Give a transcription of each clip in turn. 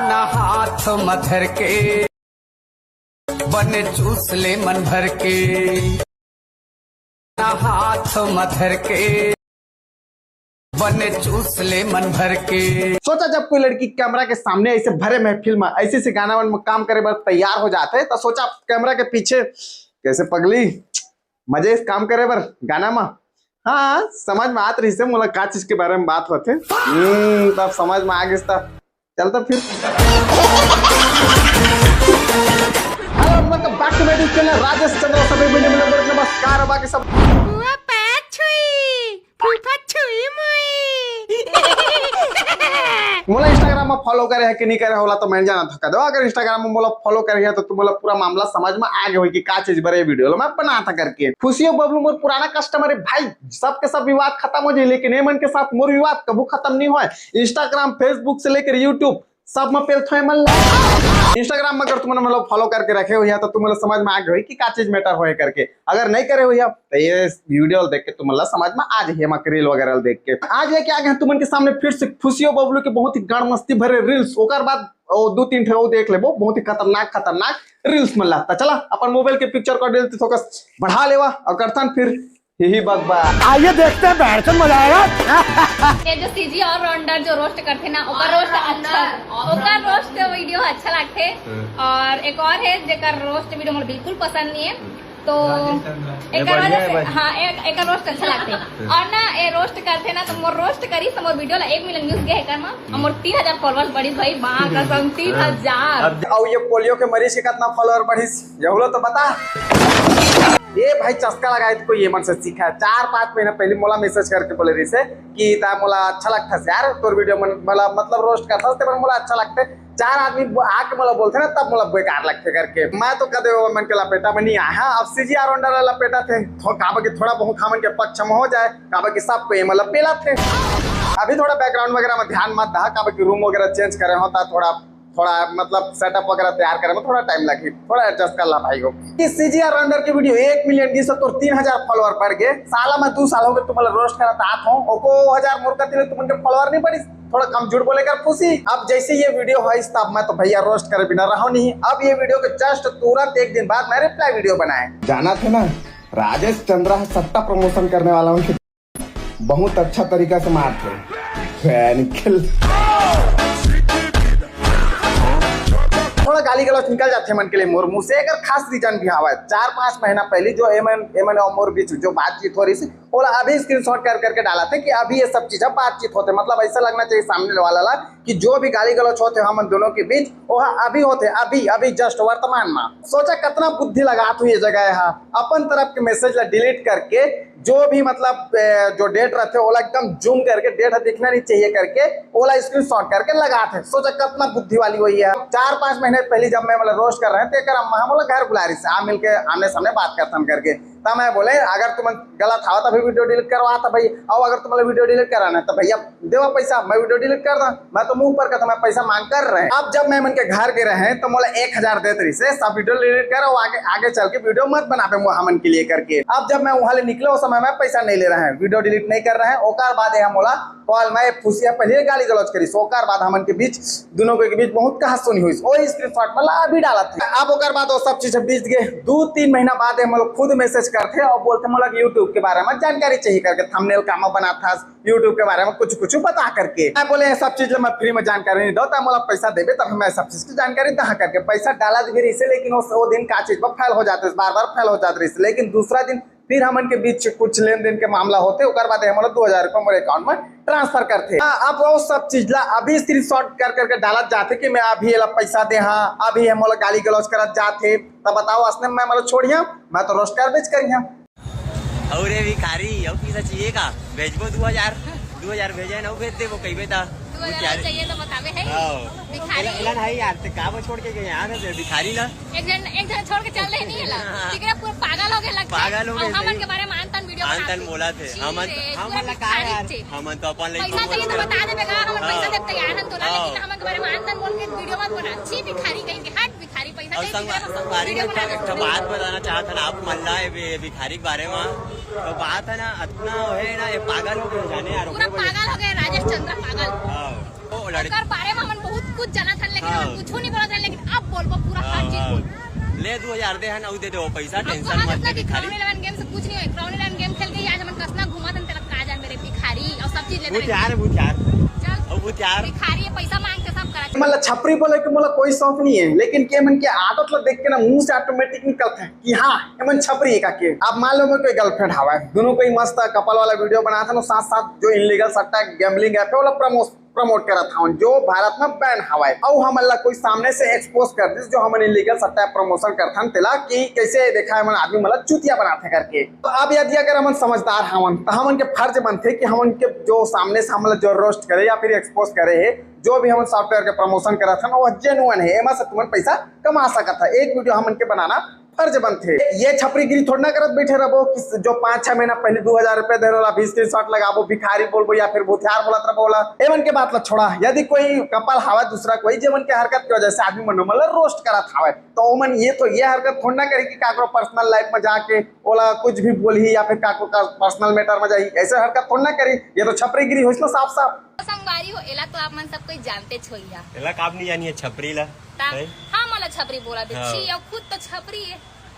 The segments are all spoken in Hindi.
हाथ मधर के बने चूस ले मन भर के, हाथ मधर के बने चूस ले मन भर के। सोचा जब कोई लड़की कैमरा के सामने ऐसे भरे महफिल में ऐसे से गाना में काम करे बर तैयार हो जाते तो सोचा कैमरा के पीछे कैसे पगली मजे काम करे बर गाना में। हाँ समझ में आत रही से मोला का चीज के बारे में बात होते तब समझ में आ गई तब चलता फिर। हेलो मतलब back to my channel Rajesh Chandra सभी नमस्कार बाकी सब मोला इंस्टाग्राम में फॉलो करे है कि नहीं करे होला तो मैं जाना थका दो। अगर इंस्टाग्राम में मोला फॉलो करे है तो तुम मोला पूरा मामला समझ में आ गया हो कि का चीज बड़े वीडियो मैं बना था करके। खुशियों बबलू मोर पुराना कस्टमर है भाई, सबके सब विवाद खत्म हो जाए लेकिन एमन के साथ मोर विवाद कबू खत्म नहीं हुआ। इंस्टाग्राम फेसबुक से लेकर यूट्यूब सब में पेल थोए मन इंस्टाग्राम में अगर तुमने मतलब फॉलो करके रखे हुए तो तुम्हें समझ में आ गए कि क्या चीज मैटर होए करके। अगर नहीं करे हुए तो ये वीडियो देख के तुम्हें समझ में आ जाए रील वगैरह देख के। आज लेके आ गए तुम के सामने फिर से खुशियों बबलू के बहुत ही गण मस्ती भरे रील्स। ओकर बाद दो तीन ठे देख ले बहुत ही खतरनाक रील्स में लगता। चला अपन मोबाइल के पिक्चर को डिलीट फोकस बढ़ा लेवा और करतन फिर यही बकबा। आइए देखते हैं बैठ मजा आएगा। ये जो सीजी और राउंडर जो रोस्ट करते ना ओकर रोस्ट वीडियो अच्छा लगते। और एक और है जेकर रोस्ट वीडियो मुझे बिल्कुल पसंद नहीं है तो एक रोस्ट अच्छा लगते। और ना ये रोस्ट करते ना तो मोर रोस्ट करी तो मोर वीडियो ला 1 मिलियन व्यूज गए है और मोर 3000 फॉलोअर्स बढ़ी भाई। मां कसम 3000। और ये पोलियो के मरीज के कितना फॉलोअर बढ़ी ये तो बता। ये भाई चस्का लगाए तो ये मन से सीखा है। 4-5 महीना पहले मोला मैसेज करके बोले रही से कि ता मोला अच्छा लगता है यार तोर वीडियो मतलब रोस्ट करता पर मोला अच्छा लगता है। 4 आदमी आके मोला बोलते ना तब मोला बेकार लगते करके। मैं तो कदे मन के लपेटा में नहीं आया। अब सीजी और राउंडर लपेटा थे तो काबा की थोड़ा बहुत खामन के पक्ष में हो जाए काबा की सब पे मतलब पेला थे। अभी थोड़ा बैकग्राउंड वगैरह में ध्यान मत दा काबा की रूम वगैरह चेंज करे होता थोड़ा मतलब सेटअप वगैरह तैयार करने में थोड़ा टाइम लगे। थोड़ा एडजस्ट कर ला भाई को। इस सीजी और राउंडर की वीडियो 1 मिलियन व्यूज तो 3000 फॉलोअर बढ़ गए। साला में 2 साल हो गए तुम्हारा रोस्ट करता आत हो ओको 1000 मोर करते तुमके फॉलोअर नहीं बढ़ी। थोड़ा कम झूठ बोले कर खुशी। अब जैसे ये वीडियो है तब मैं तो भैया रोस्ट करे बिना रहा नहीं। अब ये वीडियो के जस्ट तुरंत 1 दिन बाद मैं रिप्लाई वीडियो बनाए। जाना थे ना राजेश चंद्रा सट्टा प्रमोशन करने वाला हूँ बहुत अच्छा तरीका से मारते थोड़ा गाली गलौज निकल जाते मन के लिए मोर मुंह से। अगर खास रीजन भी हवा 4-5 महीना पहले जो एमन और मोर बीच जो बातचीत हो रही थी बोला अभी स्क्रीनशॉट करके डाला था कि अभी ये सब चीजें बातचीत होते। मतलब ऐसा लगना चाहिए सामने वाला ला कि जो भी गाली गलौज होते हम दोनों के बीच वो अभी होते अभी जस्ट वर्तमान में। सोचा कितना बुद्धि लगा तू ये जगह है अपन तरफ के मैसेज ला डिलीट करके जो भी मतलब जो डेट रहते ओला एकदम जूम करके डेट दिखना नहीं चाहिए करके ओला स्क्रीनशॉट करके लगाते। सोचा कितना बुद्धि वाली हुई है। 4-5 महीने पहले जब मैं मतलब रोस्ट कर रहे थे हम घर बुला रही से मिलके आमने सामने बात करता करके तब मैं बोले अगर तुम गलत था तभी वीडियो डिलीट करवा था भाई। और अगर तुम्हें वीडियो डिलीट कराना है तो भैया देवा पैसा मैं वीडियो डिलीट कर दा। मैं तो मुंह पर का मैं पैसा मांग कर रहे हैं। अब जब मैं मन के घर गए रहे तो मोला 1000 देते रही से सब वीडियो डिलीट कर आगे चल के वीडियो मत बनाबे हमन के लिए करके। अब जब मैं वहां निकले उस समय में पैसा नहीं ले रहे हैं वीडियो डिलीट नहीं कर रहे हैं। ओकर बाद हम मोला कॉल मैं खुशियां पहले गाली गलौज करी ओकर बाद हमन के बीच दोनों के बीच बहुत कहा सुनी हुई वही स्क्रीनशॉट वाला अभी डाला था। अब ओकर बाद वो सब चीज बीत गए। 2-3 महीना बाद हम लोग खुद मैसेज करते और बोलते मतलब यूट्यूब के बारे में जानकारी चाहिए करके थंबनेल काम बना था यूट्यूब के बारे में कुछ बता करके। मैं बोले सब चीज मैं फ्री में जानकारी नहीं दो तो मोला पैसा देवे तब मैं सब चीज की जानकारी दहा करके पैसा डाला भी इसे। लेकिन वो दिन का चीज पर फेल हो जाते बार फेल हो जाते रही। लेकिन दूसरा दिन फिर हमन के बीच कुछ लेन देन के मामला होते ओकर बाद हम 2000 रुपया मेरे अकाउंट में ट्रांसफर करते। अब वो सब चीज ला अभी स्क्रीनशॉट करके डालत जाते कि मैं अभी पैसा दे अभी हम गाली गलौज करत जाते तब बताओ असने मैं मतलब छोड़िया मैं तो रोस्ट कर बेच करिया। और भिखारी और पैसा चाहिए का भेजबो 2000 भेजे ना भेज देबो कई बेटा चाहिए तो बतावे है भिखारी एलन है यार ते का छोड़ के गए यार भिखारी ना एक जन छोड़ के चल रहे नहीं है ठीक है पूरा पागल हो गए लगता पागल हो गए हमन के बारे में आनतन वीडियो आनतन बोला थे हमन का यार हमन तो अपन पैसा चाहिए तो बता दे बेगा हमन पैसा देते आनंद तो लेकिन हमन के बारे में आनतन बोल के वीडियो मत बना। छी भिखारी कहीं के हट भिखारी पैसा चाहिए तो बात बताना चाहता ना आप मल्ला भिखारी के बारे में तो बात है ना इतना है ना ये पागल हो गए जाने यार पूरा पागल हो गए राजेश चंद्र पागल। लड़के बारे में हम बहुत कुछ जाना था लेकिन ले 2000 दे है ना दे दो पैसा हमको टेंशन ना मत ले मतलब कि भिखारी क्राउन 11 गेम से कुछ नहीं है। क्राउन 11 गेम खेल के आज हम कसना घुमा तन तेरा का जान मेरे भिखारी और सब चीज लेते भूतियार चल अब भूतियार भिखारी है, पैसा मांगते सब करा। मतलब छपरी बोले कि मतलब कोई शौक नहीं है, लेकिन के मन के आदत ला देख के ना मुंह से ऑटोमेटिक निकलता है कि हाँ मन छपरी है का के। अब मान लो मेरे कोई गर्लफ्रेंड हवा है, दोनों कोई मस्त कपल वाला वीडियो बना था ना, साथ साथ जो इनलीगल सट्टा गैम्बलिंग ऐप है वो प्रमोट करा था जो भारत में बैन हवा है। और हम अल्लाह कोई सामने से एक्सपोज कर दिस जो हम इनलीगल सट्टा प्रमोशन करथन तेला कि कैसे देखा है मन आदमी मतलब चूतिया बनाते करके। तो अब यदि अगर हम समझदार हमन तो हमन के फर्ज बनते कि हमन के जो सामने से हम जो रोस्ट करे या फिर एक्सपोज करे है जो भी हम सॉफ्टवेयर के प्रमोशन करा था वो जेन्युइन है, एमा से तुम पैसा कमा सकता था। एक वीडियो हमन के बनाना फर्ज बनते। ये छपरीगिरी थोड़ा ना करत बैठे रहो कि जो 5-6 महीना पहले 2000 रुपए दे रहा 20 स्क्रीनशॉट लगाबो भिखारी बोलबो या फिर भूतियार बोलत रहो बोला एमन के बात ला छोड़ा। यदि कोई कपल हवा दूसरा कोई जेमन के हरकत की वजह से आदमी मन मतलब रोस्ट करत हवा तो ओमन ये हरकत थोड़ा ना करे कि काकरो पर्सनल लाइफ में जाके ओला कुछ भी बोली या फिर काको का पर्सनल मैटर में जाई, ऐसे हरकत थोड़ा ना करी। ये तो छपरीगिरी होइस ना साफ साफ। संगवारी हो एला तो आप मन सब कोई जानते छोइया एला काब नहीं जानी है छपरी ला हां मला छपरी बोला दे छी और खुद तो छपरी है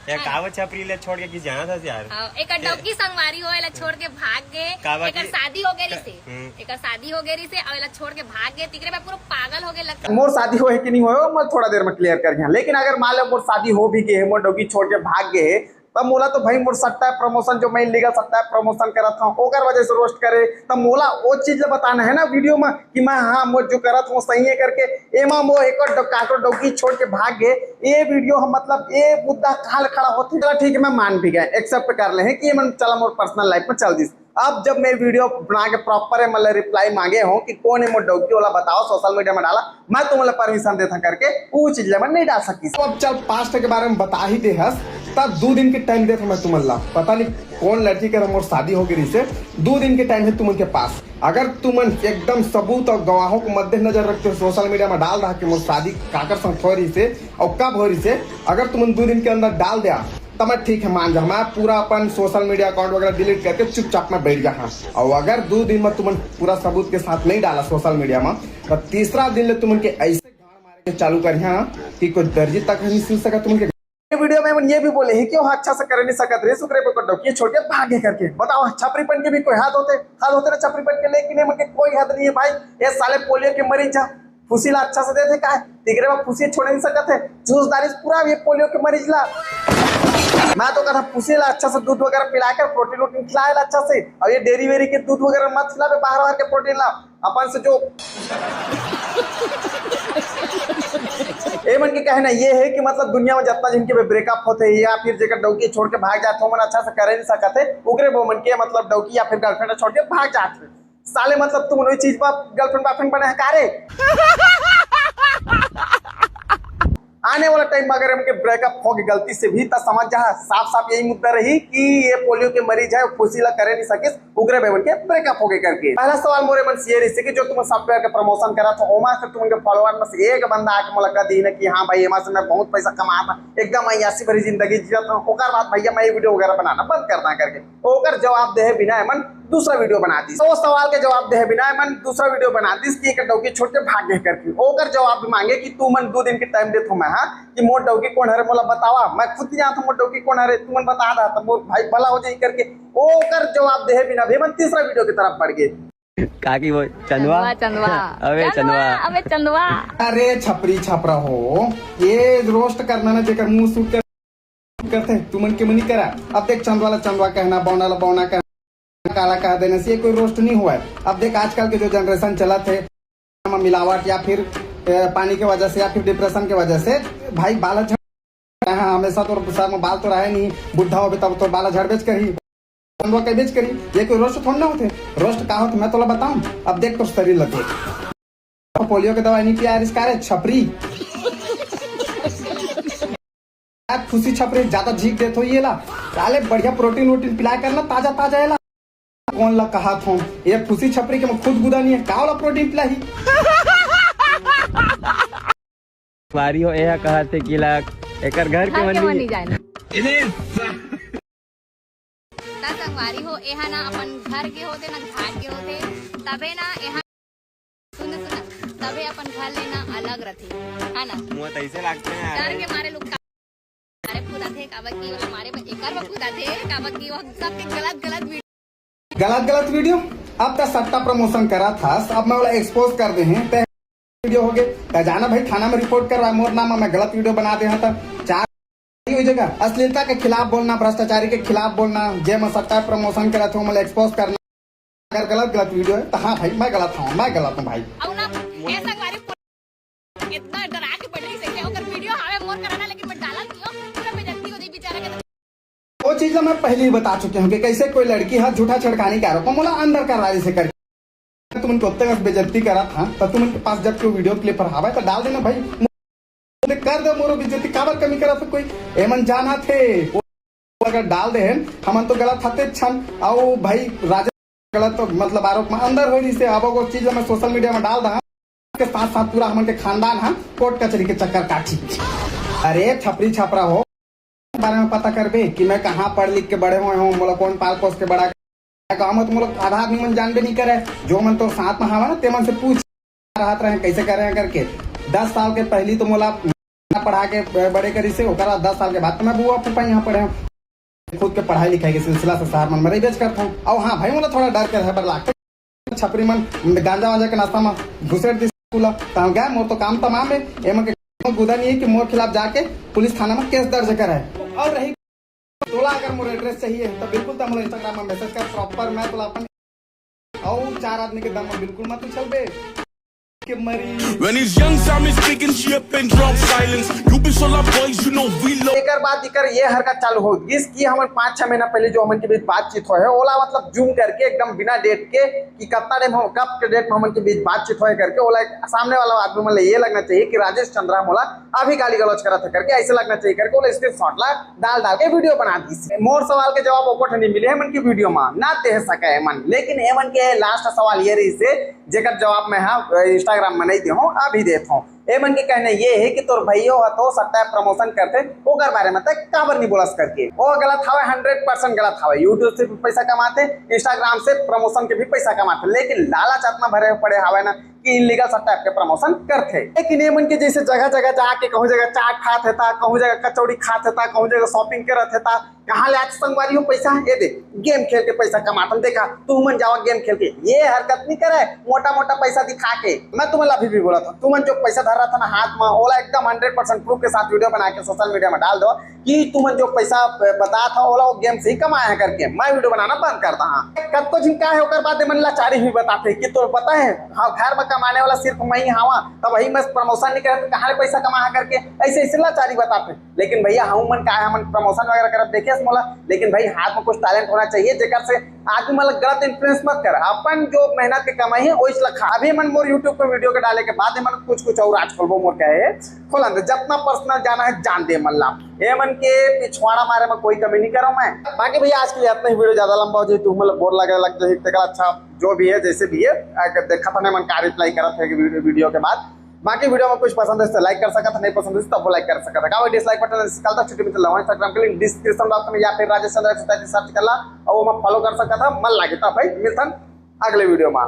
या कावत छपरी ले छोड़ के किस जाना था यार। हां एक डौकी संगवारी हो एला छोड़ के भाग गए। एक शादी हो गई से एक शादी हो गई से और एला छोड़ के भाग गए तिकरे में पूरा पागल हो गए लगता। मोर शादी हो है कि नहीं हो मैं थोड़ा देर में क्लियर कर गया। लेकिन अगर मान लो मोर शादी हो भी गए मोर डौकी छोड़ के भाग गए तब मोला तो भाई मोर सट्टा प्रमोशन जो मैं इलीगल सट्टा प्रमोशन करत हूं ओकर वजह से रोस्ट करे तब मोला वो चीज ले बताना है ना वीडियो में कि मैं हाँ मोर जो करत हूं सही है करके एमा मो एक काटो डौकी छोड़ के भाग गए। ये वीडियो हम मतलब ये मुद्दा कहां खड़ा होते चला ठीक है मैं मान भी गए एक्सेप्ट कर ले हैं कि ये चला मोर पर्सनल लाइफ में चल दिस। अब जब मैं वीडियो बना के प्रॉपर है मतलब रिप्लाई मांगे हो कि कौन है मोर डौकी वाला बताओ सोशल मीडिया में डाला मैं तुम्हें परमिशन देता करके वो चीज मैं नहीं डाल सकी। तो अब चल 5 के बारे में बता ही दे हस तब 2 दिन के टाइम देता मैं तुम्हें पता नहीं कौन लड़की के मोर शादी हो गई से 2 दिन के टाइम है तुम्हारे पास। अगर तुम एकदम सबूत और गवाहों को मद्देनजर रखते हो सोशल मीडिया में डाल रहा कि मोर शादी काकर संग हो रही से और कब हो रही से अगर तुम 2 दिन के अंदर डाल दिया तो मैं ठीक है मान जाऊँ मैं पूरा अपन सोशल मीडिया अकाउंट वगैरह डिलीट करके चुपचाप में बैठ गया। और अगर 2 दिन में तुम पूरा सबूत के साथ नहीं डाला सोशल मीडिया में तो तीसरा दिन तुम ऐसे गाड़ मारे के चालू कर कि कोई दर्जी तक नहीं सिल सका तुम वीडियो में ये भी बोले है कि वो अच्छा से कर नहीं सकत रे सुकरे पे डौकी छोड़ के भागे करके। बताओ छपरीपन के भी कोई हद होते ना छपरीपन के लेकिन कोई हद नहीं है भाई। ये साले पोलियो के मरीज फुसीला अच्छा से देते का तिगरे में फुसी छोड़ नहीं सकते चूसदारी पूरा ये पोलियो के मरीज ला। मैं तो कहता फुसीला अच्छा से दूध वगैरह पिलाकर प्रोटीन वोटीन खिलाए अच्छा से और ये डेयरी वेरी के दूध वगैरह मत खिलावे बाहर के प्रोटीन ला अपन से जो मन के कहना ये है कि मतलब दुनिया में जितना जिनके ब्रेकअप होते हैं या फिर जेकर डौकी छोड़ के भाग जाते हो मन अच्छा से करे नहीं सकते उगरे वो मन के मतलब डौकी या फिर गर्लफ्रेंड छोड़ के भाग जाते साले मतलब तुम वही चीज पर गर्लफ्रेंड बॉयफ्रेंड बने कारे। आने वाला टाइम में अगर हमके ब्रेकअप हो गई गलती से भी तो समझ जा साफ साफ यही मुद्दा रही कि ये पोलियो के मरीज है फुसीला करे नहीं सके उगरे बेवन के ब्रेकअप हो गए करके। पहला सवाल मोरे मन से ये रही कि जो तुम सॉफ्टवेयर के प्रमोशन करा था ओमा से तुमके फॉलोअर में से एक बंदा आके मुलाकात दी ना कि हाँ भाई एमा से मैं बहुत पैसा कमाता एकदम ऐसी भरी जिंदगी जियत हूं ओकर बाद भैया मैं ये वीडियो वगैरह बनाना बंद करना करके ओकर जवाब दे बिना एमन दूसरा वीडियो बना दी। तो सवाल के जवाब दे बिना मन दूसरा वीडियो बना दी कि एक डौकी छोड़ के भाग गए करके ओकर जवाब भी मांगे कि तू मन 2 दिन के टाइम देत हूं मैं हाँ कि मोर डौकी कौन है मोला बतावा मैं खुद जानता हूं मोर डौकी कौन है तू मन बता दा तो मोर भाई भला हो जाई करके ओकर जवाब दे बिना भी मन तीसरा वीडियो की तरफ बढ़ गए। काकी वो चंदवा अबे चंदवा अरे छपरी छपरा हो ये रोस्ट करना ना जेकर मुंह सूट करते तुमन के मनी करा। अब देख चंदवा कहना बौना बौना कहना काला कह देने से कोई रोस्ट नहीं हुआ है। अब देख आजकल के जो जनरेशन चला थे मिलावट या फिर पानी की वजह से या फिर डिप्रेशन की वजह से भाई बाल झड़ हमेशा तो सर में बाल तो रहे नहीं बुढ़ा हो तब तो बाल झड़ बेच करी के बेच करी ये कोई रोस्ट थोड़ा ना होते। रोस्ट का होते मैं तो बताऊं। अब देख तो शरीर लगे पोलियो की दवाई नहीं पिया इसका छपरी खुशी छपरी ज्यादा झीक देते हो ये ला साले बढ़िया प्रोटीन वोटीन पिला करना ताजा ताजा है कौन ला कहा था ये खुशी छपरी के मैं खुद गुदा नहीं है का वाला प्रोटीन पिलाई वारी हो यह कहा थे कि ला एकर घर के मनी जाना संगवारी हो एहा ना अपन घर के होते ना घाट के होते तबे ना एहा सुन तबे अपन घर लेना अलग रहते है ना मुंह तैसे लगते हैं डर के मारे लोग काबा की हमारे में एक बार बखुदा थे काबा की वो सबके गलत वीडियो अब तक सट्टा प्रमोशन करा था, अब मैं वाला एक्सपोज कर दे हैं वीडियो हो गए जाना भाई थाना में रिपोर्ट करवा मोर नाम मैं गलत वीडियो बना दे था। 4 हुई जगह अश्लीलता के खिलाफ बोलना, भ्रष्टाचारी के खिलाफ बोलना, जे मैं सट्टा प्रमोशन करा था मतलब एक्सपोज करना। अगर गलत वीडियो है तो हाँ भाई मैं गलत हूँ भाई। इतना डरा के पड़ रही से अगर वीडियो हमें मोर कराना लेकिन मैं डाला क्यों पूरा बेइज्जती हो गई बेचारा के। वो चीज मैं पहले ही बता चुके हूँ कि कैसे कोई लड़की हाथ झूठा छड़काने के आरोप मोला अंदर कर रहा से कर तुम उतने बेइज्जती करा था तो तुम के पास जब कोई वीडियो क्लिप पर आवा तो डाल देना भाई, कर दे मोरो बेइज्जती काबर कमी करा था कोई एमन जाना थे अगर डाल दे हम तो गलत हते छन आओ भाई राजा गलत तो मतलब आरोप में अंदर हो रही से अब वो चीज मैं सोशल मीडिया में डाल दा के साथ पूरा हमन के खानदान है कोर्ट कचहरी के चक्कर काटी। अरे छपरी छपरा हो बारे में पता करबे कि मैं कहाँ पढ़ लिख के बड़े हुए हूँ, मोला कौन पाल पोस के बड़ा गाँव में तो मोला आधा आदमी मन जानबे नहीं करे, जो मन तो साथ में हवा ना ते मन से पूछ राहत रहे कैसे कर रहे हैं करके। 10 साल के पहली तो मोला पढ़ा के बड़े करी से 10 साल के बाद तो मैं बुआ फूफा यहाँ पढ़े हूँ, खुद के पढ़ाई लिखाई के सिलसिला से शहर मन में बेच करता हूँ। और हाँ भाई मोला थोड़ा डर के रहे लागते छपरी मन गांजा वांजा के नाश्ता में घुसेड़ दी गया मोर तो काम तमाम है एम के गुदा नहीं है कि मोर खिलाफ जाके पुलिस थाना में केस दर्ज कराए। और रही तोला अगर मोर एड्रेस चाहिए तो बिल्कुल तुम इंस्टाग्राम में मैसेज कर प्रॉपर मैं तोला अपन और 4 आदमी के दम में बिल्कुल मत चल बे के मरी। When he's young, Sam is speaking shit and drop silence. You be so love boys, you know we love. एक बात दिकर ये हरकत चालू हो जिसकी हम 5-6 महीना पहले जो हमन के बीच बातचीत हो है ओला मतलब जूम करके एकदम बिना डेट के कि कितना टाइम हम कब के डेट में हमन के बीच बातचीत हो करके ओला सामने वाला आदमी मतलब ये लगना चाहिए कि राजेश चंद्रा मोला अभी गाली गलौज करा था करके ऐसे लगना चाहिए करके ओला स्क्रीनशॉट ला डाल के वीडियो बना दी। मोर सवाल के जवाब ओपट नहीं मिले हमन की वीडियो में ना दे सके एमन, लेकिन एमन के लास्ट सवाल ये रही से जेकर जवाब मैं इंस्टाग्राम में नहीं दे हूँ अभी देता हूँ। एमन के कहना ये है कि तोर भैया तो सट्टा प्रमोशन करते ओकर बारे में तक काबर नहीं बोलस करके वो गलत हवे 100% गलत हवे। यूट्यूब से भी पैसा कमाते, इंस्टाग्राम से प्रमोशन के भी पैसा कमाते, लेकिन लालच आत्मा भरे पड़े हवे ना कि इलीगल सट्टा के प्रमोशन करते। लेकिन एमन के जैसे जगह जगह जाके कहूँ जगह चाट खात हेता, कहूँ जगह कचौड़ी खात हेता, कहूँ जगह शॉपिंग करत हेता, कहाँ ले संगवारी हो पैसा ये दे गेम खेल के पैसा कमातन देखा तू मन जावा गेम खेल के ये हरकत नहीं करे मोटा मोटा पैसा दिखा के। मैं तुम्हें अभी भी बोला था तू मन जो पैसा धर रहा था ना हाथ में ओला एकदम 100% प्रूफ के साथ वीडियो बना के सोशल मीडिया में डाल दो कि तू मन जो पैसा बताया था ओला वो गेम से ही कमाया करके मैं वीडियो बनाना बंद करता। हाँ कब तो जिनका है ओकर बाद मन लाचारी भी बताते कि तो पता है हाँ घर में कमाने वाला सिर्फ मैं ही हवा तब वही मैं प्रमोशन नहीं करते कहाँ पैसा कमा करके ऐसे लाचारी बताते। लेकिन भैया हम मन का है हम प्रमोशन वगैरह कर देखे मोला, लेकिन भाई हाथ में कुछ टैलेंट होना चाहिए जेकर से आदमी मतलब गलत इन्फ्लुएंस मत कर अपन जो मेहनत के कमाई है वही लखा। अभी मन मोर यूट्यूब पे वीडियो के डाले के बाद मन कुछ और आज खोलबो मोर कहे खोला जितना पर्सनल जाना है जान दे मन ला ये मन के पिछवाड़ा मारे में कोई कमी नहीं करूँ मैं। बाकी भैया आज के लिए इतना ही वीडियो ज्यादा लंबा हो जाए तो मतलब बोर लग जाए अच्छा जो भी है जैसे भी है देखा था मन का रिप्लाई करा था वीडियो के बाद। बाकी वीडियो में कुछ पसंद है तो लाइक कर सका था, नहीं पसंद है तो लाइक कर सका था। डिसलाइक बटन कल तक छुट्टी में चला इंस्टाग्राम के लिंक डिस्क्रिप्शन बॉक्स में या फिर राजेश चंद्र सर्च कर ला और वो मैं फॉलो कर सका था मन लगे था भाई मिलता अगले वीडियो में।